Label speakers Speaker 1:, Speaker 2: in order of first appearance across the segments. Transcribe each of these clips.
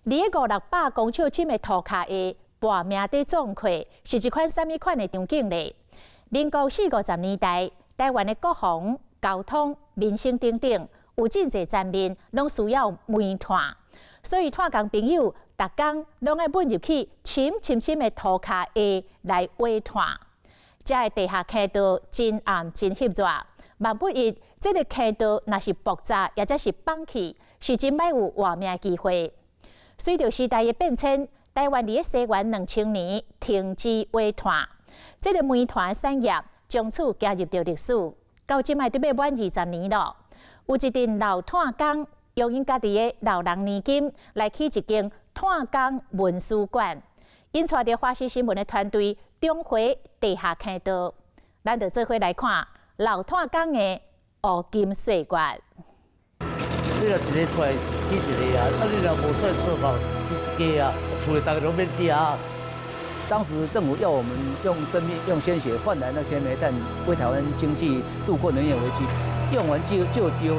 Speaker 1: 2,600公尺深的涂骹下，半命在撞溃，是一款什么款的场景呢？民国40-50年代，台湾的国防、交通、民生等等，有真侪层面拢需要煤炭，所以炭工朋友逐工拢爱混入去深的涂骹下来挖炭。这个地下坑道真暗真翕热，万不一，这个坑道若是爆炸，或者是放弃，是真歹有活命机会。随着时代的变迁，台湾伫西元2000年停止挖炭，这个煤炭产业从此加入到历史，到即卖都要满20年了。有一阵老炭工用因家己的老人年金来起一间炭工文史馆，因带着华视新闻的团队重回地下坑道，咱就做伙来看老炭工的黄金岁月。
Speaker 2: 你若一个出来起一个啊，你若无出来做法，死一家啊，厝里大家都免食啊。当时政府要我们用生命、用鲜血换来那些煤炭，为台湾经济度过能源危机，用完就丢。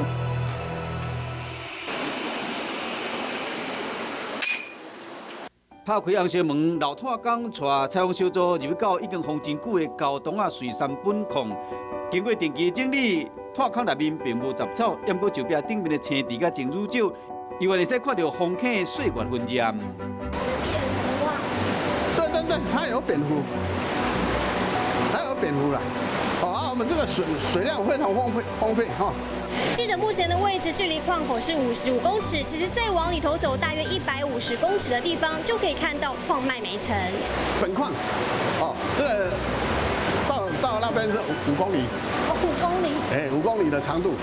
Speaker 3: 拍开红烧门，老炭工带采访小组入去到已经封真久的高档啊水杉本矿，经过定期整理。炭坑内面并无杂草，不过石壁顶面的青苔甲真愈少，伊还会使看到风坑的岁月痕迹。
Speaker 4: 对，它有蝙蝠，啦。我们这个水量非常丰沛哈。
Speaker 5: 记者目前的位置距离矿口是55公尺，其实再往里头走大约150公尺的地方，就可以看到矿脉煤层。
Speaker 4: 本矿，这个到那边是5公里。
Speaker 5: 5公里。
Speaker 4: 5公里的长度。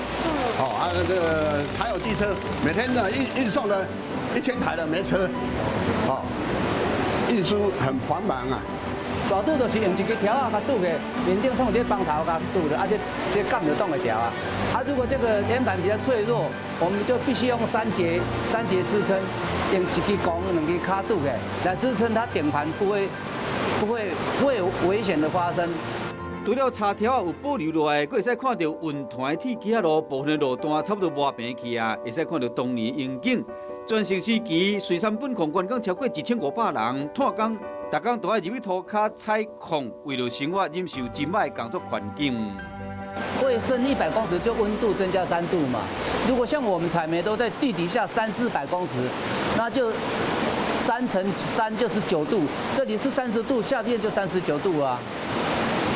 Speaker 4: 这个还有机车，每天呢运送了1000台的煤车，运输很繁忙啊。
Speaker 2: 大堵就是用一个条啊，甲堵的，面顶从这帮头甲堵的，这杠就动得掉啊。如果这个岩板比较脆弱，我们就必须用三节支撑，用一支弓、2支卡堵的来支撑它顶盘，不会有危险的发生。
Speaker 3: 除了插条有保留落来，佫会使看到运团的铁轨路部分的路段差不多磨平去啊，会使看到当年的风景。全盛时期，水杉本矿员工超过1500人，炭工逐工都爱入去涂骹采矿，为了生活忍受真歹的工作环境。
Speaker 2: 会升100公尺，就温度增加3度嘛。如果像我们采煤都在地底下300-400公尺，那就3乘3就是9度，这里是30度，下面就39度啊。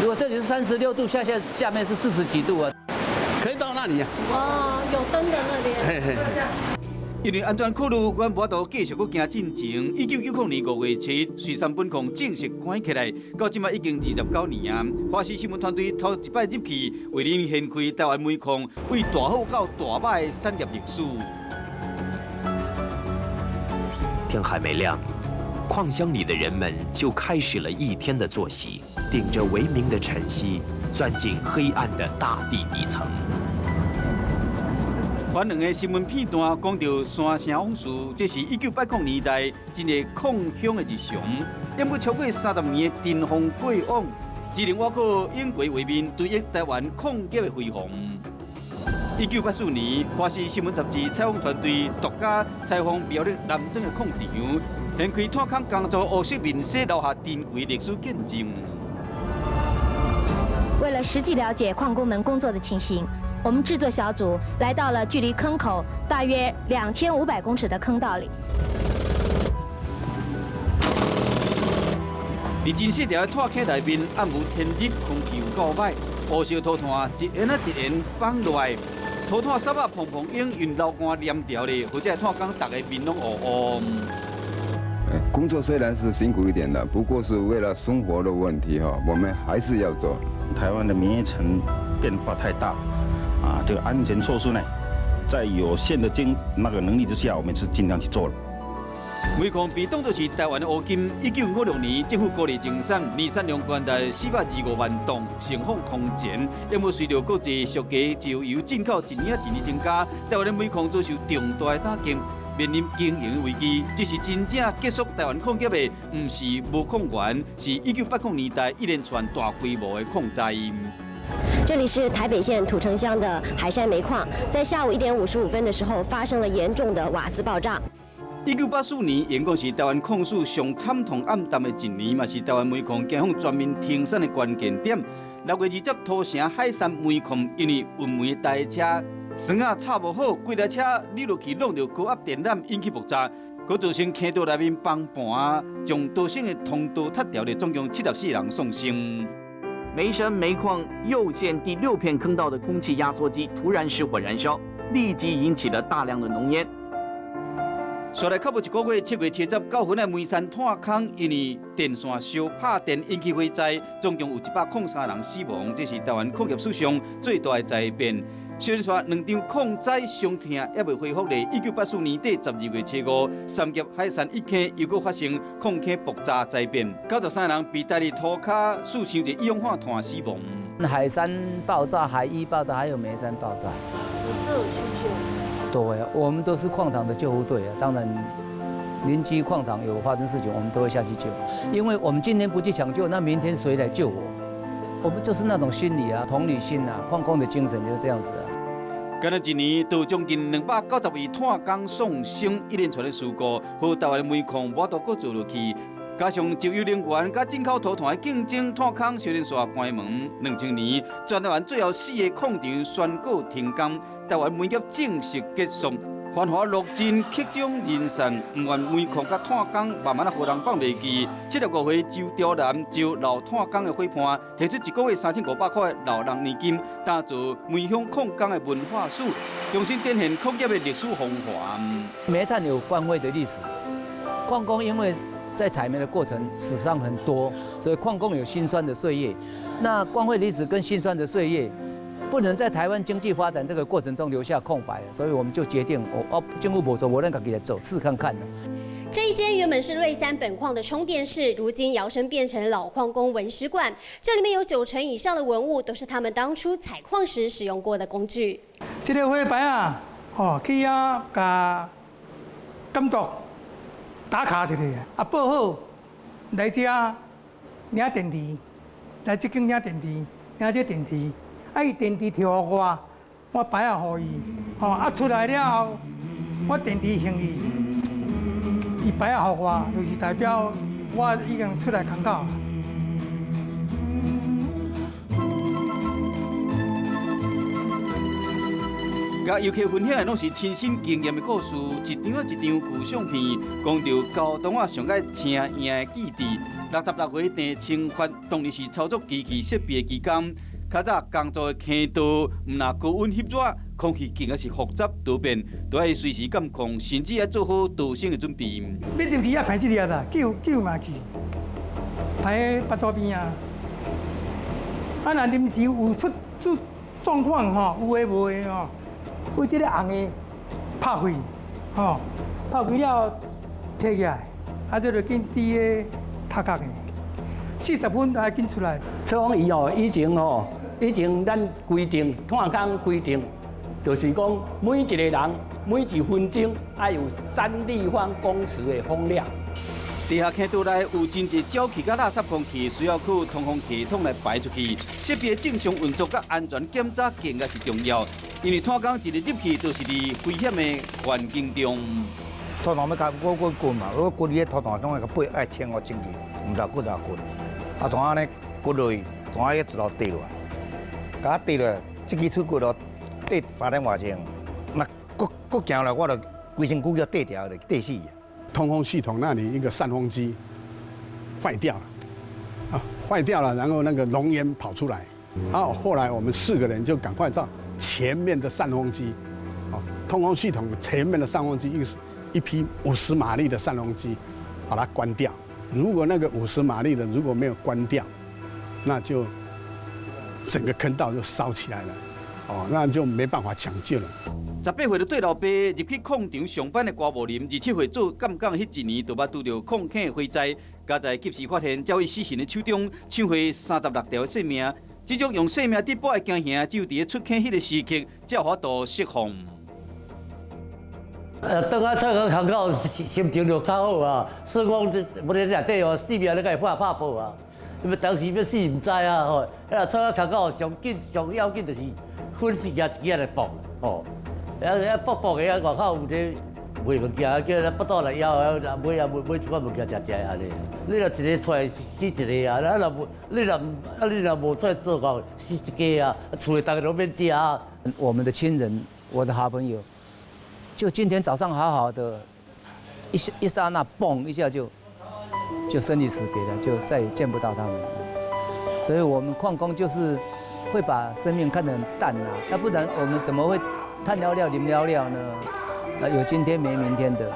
Speaker 2: 如果这里是36度，下面是40几度啊，
Speaker 4: 可以到那里啊。
Speaker 5: 有灯的那边。
Speaker 4: 嘿。
Speaker 3: 因为安全考虑，阮无法度继续搁行进前。1990年5月7日，水杉本矿正式关起来，到今嘛已经29年啊。华视新闻团队头一摆入去，为您掀开台湾煤矿为大好到大歹的产业历史。
Speaker 6: 天还没亮，矿箱里的人们就开始了一天的作息，顶着微明的晨曦，钻进黑暗的大地底层。
Speaker 3: 反两个新闻片段讲到山城往事，这是1980年代一个矿乡的日常。淹过超过30年的尘封过往，智能外壳引过画面，对应台湾矿业的辉煌。1984年，华视新闻杂志采访团队独家采访苗栗南庄的矿场，掀开炭坑工作黑色面世留下珍贵历史见证。
Speaker 5: 为了实际了解矿工们工作的情形，我们制作小组来到了距离坑口大约2500公尺的坑道里。
Speaker 3: 在真细条的炭坑内面，暗无天日，空气有够歹，乌烧土炭一沿一沿放落来，土炭沙啊蓬蓬涌，用流汗黏掉咧，或者炭工大家面拢乌乌。
Speaker 7: 工作虽然是辛苦一点的，不过是为了生活的问题哈，我们还是要做。
Speaker 8: 台湾的煤业层变化太大，这个安全措施呢，在有限的能力之下，我们是尽量去做了。
Speaker 3: 煤矿被当作是台湾的黄金。1956年，政府鼓励增产，年产量高达425万吨，盛放空前。因为随着国际俗价石油进口一年增加，台湾的煤矿遭受重大的打击，面临经营危机。这是真正结束台湾矿业的，不是无矿源，是1980年代一连串大规模的矿灾。
Speaker 9: 这里是台北县土城乡的海山煤矿，在下午1点55分的时候发生了严重的瓦斯爆炸。
Speaker 3: 1984年，原讲是台湾矿史上惨痛暗淡的一年，嘛是台湾煤矿走向全面停产的关键点。6月20日，土城海山煤矿因为运煤的台车绳啊插无好，几台车溜落去弄到高压电缆，引起爆炸，佫造成坑道内面崩盘啊，将道线的通道塌掉的，总共74人丧生。
Speaker 10: 梅山煤矿右线第6片坑道的空气压缩机突然失火燃烧，立即引起了大量的浓烟。
Speaker 3: 续来较无一个月，7月79分的梅山炭坑因为电线烧拍电引起火灾，总共有103人死亡，这是台湾矿业史上最大的灾变。虽然说2场矿灾伤痛也未恢复咧，1984年底12月7日，三峡海山一坑又搁发生矿坑爆炸灾变，93人被带入土卡数箱一氧化碳死亡。
Speaker 2: 海山爆炸、海一爆炸，还有梅山爆炸，
Speaker 9: 都有去救。
Speaker 2: 对啊，我们都是矿场的救护队啊，当然。邻居矿场有发生事情，我们都会下去救，因为我们今天不去抢救，那明天谁来救我？我们就是那种心理啊，同理心啊，矿工的精神就是这样子啊。
Speaker 3: 今年一年，都有将近290位炭工丧生，一连串的事故，和台湾煤矿无都搁做落去，加上石油能源甲进口土炭的竞争，炭坑小连续关门。2000年，全台湾最后4个矿场宣告停工，台湾煤业正式结束。繁华落尽，曲终人散。不愿煤矿甲炭工慢慢互人放袂记。75岁周兆南就老炭工的伙伴，提出1个月3500块的老人年金，打造煤乡矿工的文化史，重新展现矿业的历史风华。
Speaker 2: 煤炭有官位的历史，矿工因为在采煤的过程死伤很多，所以矿工有辛酸的岁月。那光辉历史跟辛酸的岁月。不能在台湾经济发展这个过程中留下空白，所以我们就决定，政府不做，我让自己来走，试看看。
Speaker 11: 这一间原本是瑞山本矿的充电室，如今摇身变成老矿工文史馆。这里面有90%以上的文物都是他们当初采矿时使用过的工具。
Speaker 12: 这个火牌啊，去啊，甲监督打卡一下，报好来这领电池，来这间领电池，领这电池。伊电池跳互我摆啊互伊，出来了后，我电池行伊摆啊互我，就是代表我已经出来工作。
Speaker 3: 甲游客分享的拢是亲身经验的故事，一张一张旧相片，讲到高东啊上爱青赢的记忆。66岁郑清发当日是操作机器设备的期间。较早工作的坑道，毋若高温翕热，空气更加是复杂多变，都要随时监控，甚至要做好逃生的准备。
Speaker 12: 要入去也排这粒啦，救嘛去，排巴肚边啊。若临时有出状况有诶无诶为这个红的拍开，拍开了摕起来，这就紧滴个塔角的，40分还紧出来。
Speaker 13: 测谎以前咱规定，炭工规定，就是讲每一个人每1分钟要有3立方公尺的风量。
Speaker 3: 地下坑道内有真侪沼气甲垃圾空气，需要靠通风系统来排出去。设备正常运作甲安全检查更加是重要，因为炭工一日入去都是伫危险的环境中。
Speaker 14: 土炭要甲我滚嘛，我滚伊个土炭拢个背爱清我进去，唔得滚就滚。从安尼滚落去，从安一直落地落来。甲跌落，这支出骨咯，跌3点外钟，那搁行来，我就规身躯要跌掉了，跌死。
Speaker 4: 通风系统那里一个散风机坏掉了，坏掉了，然后那个浓烟跑出来，然后后来我们4个人就赶快到前面的散风机，通风系统前面的散风机一批50马力的散风机，把它关掉。如果那个50马力的如果没有关掉，那就整个坑道就烧起来了，那就没办法抢救了。
Speaker 3: 18岁的对老爸入去矿场上班的郭某林，27岁做干岗迄1年，就捌拄到矿坑的火灾，加在及时发现，交于死神的手中，抢回36条的性命。这种用性命抵保的惊吓，只有伫出坑迄个时刻，才有法度释放。
Speaker 13: 当啊出去工作，心情就较好啊。所以讲，无咧内底死命咧，甲伊拍破啊。因为当时要死唔知啊，若出去工作上要紧就是粉一件来搏，搏个外口有
Speaker 15: 卖物件，叫咱不倒来要买啊买一款物件食安尼。你若一个出来死一个啊，咱若无你若无出来做工死一个啊，厝里大家都免食啊。
Speaker 2: 我们的亲人，我的好朋友，就今天早上好好的，一刹那嘣一下就生离死别了，就再也见不到他们。所以我们矿工就是会把生命看得很淡啊，要不然我们怎么会叹了了啉了了呢？有今天没明天的。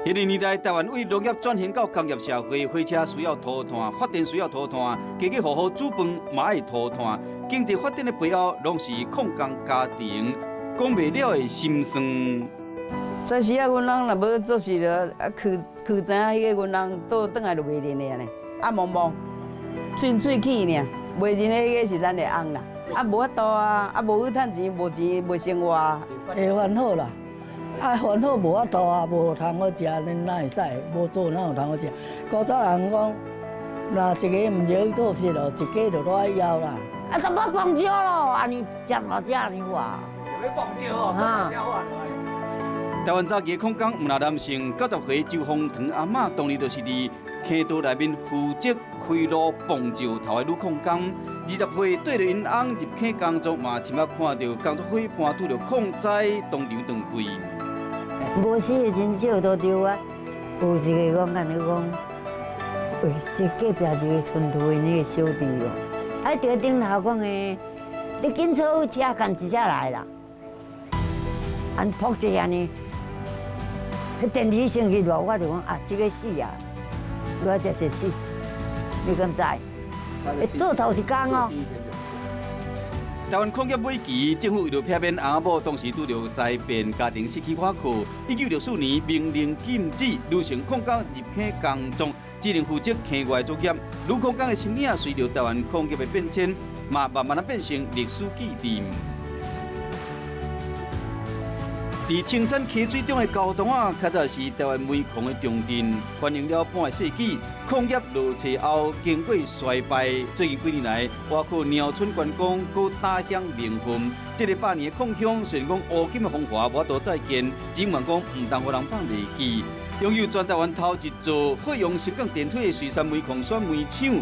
Speaker 3: 迄个年代，台湾为农业转型到工业社会，火车需要涂炭，发电需要涂炭，家己好好煮饭嘛爱涂炭。经济发展的背后，拢是矿工家庭讲袂了的心酸。
Speaker 16: 早时啊，阮人若要做事了，去知影迄个阮人倒转来就袂认的呢，蒙蒙，喙齿呢，袂认的迄个是咱的翁啦。无法度啊，无去趁钱，无钱袂生活。
Speaker 17: 会烦恼啦，烦恼无法度啊，无通好食，恁哪会知？无做哪有通好食？古早人讲，若一个唔愿意做事咯，一家就赖枵啦。
Speaker 16: 怎么放招咯？安尼讲话这样话。
Speaker 15: 要放招哦，讲笑话。
Speaker 3: 台湾早期矿工吴纳男性90岁周凤堂阿嬷，当年就是伫坑道内面负责开路帮石头的女矿工。20岁缀着因翁入坑工作嘛，亲眼看到工作伙伴拄着矿灾当场断开。
Speaker 18: 无死的真少都着啊，有一个讲安尼讲，喂，这隔壁一个村头的那个小弟哦，着顶头讲的，你紧坐车赶一下来啦，安扑一安尼。迄电梯升起落，我就讲啊，这个死啊，我这是死，你敢知？做头一工哦。
Speaker 3: 台湾矿业危机，政府为了避免阿某当时拄着灾变，家庭失去瓦靠。1964年明令禁止女性矿工入坑工作，只能负责坑外作业。女矿工的身影随着台湾矿业的变迁，嘛慢慢变成历史记念。伫青山溪水中的高洞啊，较早是台湾煤矿的重镇，反映了半个世纪。矿业落斜后，经过衰败，最近几年来，包括鸟村观光、搁打响名分。这个100年的矿乡，虽然讲乌金的风华无法度再现，只望讲唔当互人放袂记。拥有全台湾头一座费用升降电梯的水杉煤矿选煤厂。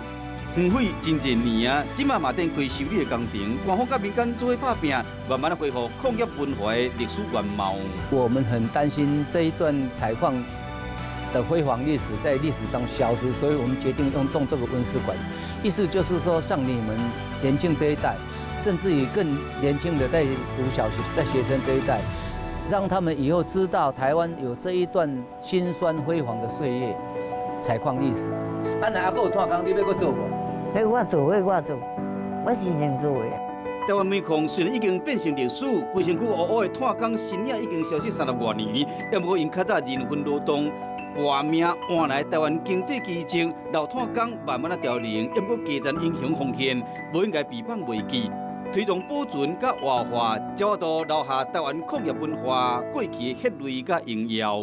Speaker 3: 荒废真侪年啊，即马嘛展开修理的工程，官方甲民间做伙打拼，慢慢的恢复矿业文化的历史原貌。
Speaker 2: 我们很担心这一段采矿的辉煌历史在历史中消失，所以我们决定用这个温室馆，意思就是说，像你们年轻这一代，甚至于更年轻的在读小学、在学生这一代，让他们以后知道台湾有这一段辛酸辉煌的岁月，采矿历史。咱阿哥有炭工，你要搁做无？
Speaker 18: 我做，我是想做的。
Speaker 3: 台湾煤矿虽然已经变成历史，规身躯乌乌的炭工身影已经消失30多年，也不过因较早人分劳动，活命换来台湾经济基情，老炭工慢慢凋零，也不过家产英雄奉献，无应该被放袂记。推动保存甲活化，才法度留下台湾矿业文化过去的血泪甲荣耀。